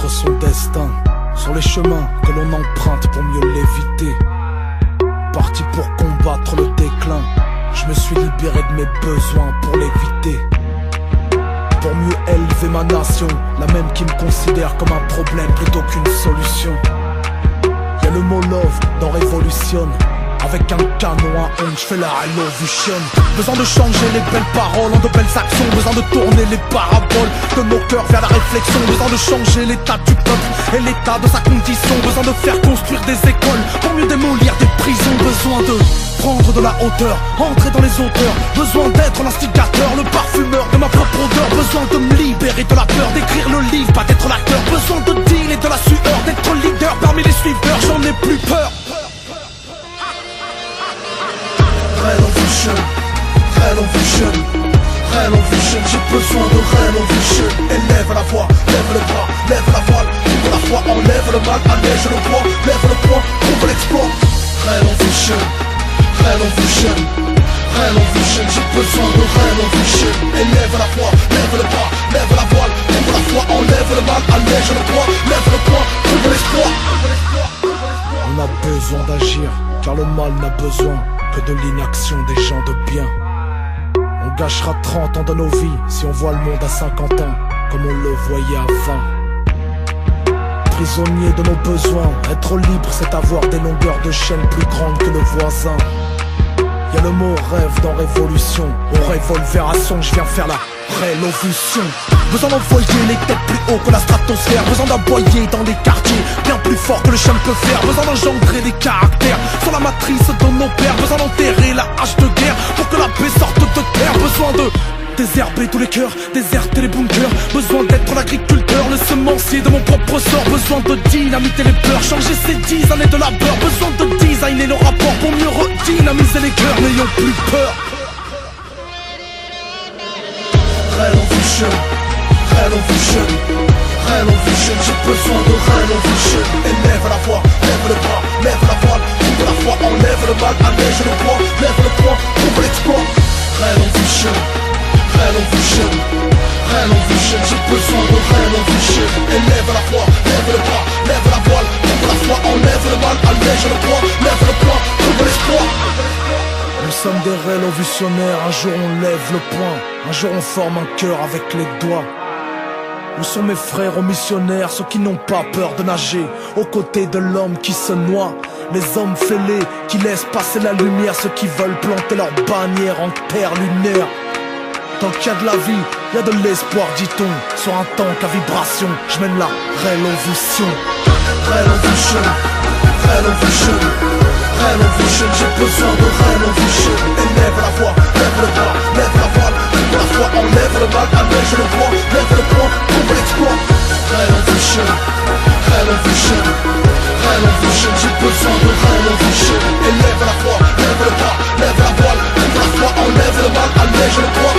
connaître son destin, sur les chemins que l'on emprunte pour mieux l'éviter. Parti pour combattre le déclin, je me suis libéré de mes besoins pour l'éviter. Pour mieux élever ma nation, la même qui me considère comme un problème plutôt qu'une solution. Y'a le mot love dans Révolution. Avec un canon à onde, j'fais la Hellovision. Besoin de changer les belles paroles en de belles actions. Besoin de tourner les paraboles de nos cœurs vers la réflexion. Besoin de changer l'état du peuple et l'état de sa condition. Besoin de faire construire des écoles pour mieux démolir des prisons. Besoin de prendre de la hauteur, entrer dans les auteurs. Besoin d'être l'instigateur, le parfumeur de ma propre odeur. Besoin de me libérer de la peur, d'écrire le livre, pas d'être l'acteur. Besoin de deal et de la sueur, d'être leader parmi les suiveurs. J'en ai plus peur. Hellovision, Hellovision, Hellovision, j'ai besoin de Hellovision. Élève la voix, lève le bras, lève la voile, ouvre la foi, enlève le mal, allège le poids, lève le poing, ouvre l'exploit. Hellovision, Hellovision, Hellovision, j'ai besoin de Hellovision. Élève la voix, lève le bras, lève la voile, ouvre la foi, enlève le mal, allège le poids, lève le poing, ouvre l'exploit. On a besoin d'agir, car le mal n'a besoin que de l'inaction des gens de bien. On gâchera 30 ans de nos vies si on voit le monde à 50 ans comme on le voyait à 20. Prisonnier de nos besoins, être libre c'est avoir des longueurs de chaîne plus grandes que le voisin. Y'a le mot rêve dans Révolution, au revolver à son je viens faire la Hellovision. Besoin d'envoyer les têtes plus haut que la stratosphère. Besoin d'aboyer dans les quartiers bien plus fort que le chien peut faire. Besoin d'engendrer des caractères sur la matrice de nos pères. Besoin d'enterrer la hache de guerre pour que la paix sorte de terre. Besoin de désherber tous les cœurs, déserter les bunkers. Besoin d'être l'agriculteur, le semencier de mon propre sort. Besoin de dynamiter les peurs, changer ces 10 années de labeur. Besoin de designer le rapport pour mieux redynamiser les cœurs. N'ayons plus peur. Hellovision, Hellovision, Hellovision, j'ai besoin de Hellovision. Élève la voix, lève le bras, lève la voile, ouvre la foi, enlève le mal, allège le poids, lève le poing, ouvre l'exploit. Hellovision, Hellovision, Hellovision, j'ai besoin de Hellovision. Élève la voix, lève le bras, lève la voile, ouvre la foi, enlève le mal, allège le poids, lève le poing, ouvre l'exploit. Nous sommes des Hellovisionnaires, un jour on lève le poing, un jour on forme un cœur avec les doigts. Où sont mes frères aux missionnaires, ceux qui n'ont pas peur de nager aux côtés de l'homme qui se noie? Les hommes fêlés qui laissent passer la lumière, ceux qui veulent planter leur bannière en terre lunaire. Tant qu'il y a de la vie, il y a de l'espoir, dit-on. Sur un tank à vibration, je mène la Hellovision. Hellovision, Hellovision, Hellovision, j'ai besoin de Hellovision. Élève la voix, lève le bras, lève la voile, ouvre la foi, enlève le mal, allège le poids, lève le poing, ouvre l'exploit. Hellovision, Hellovision, Hellovision, j'ai besoin de Hellovision. Élève la voix, lève le bras, lève la voile, ouvre la foi, enlève le mal, allège le poids.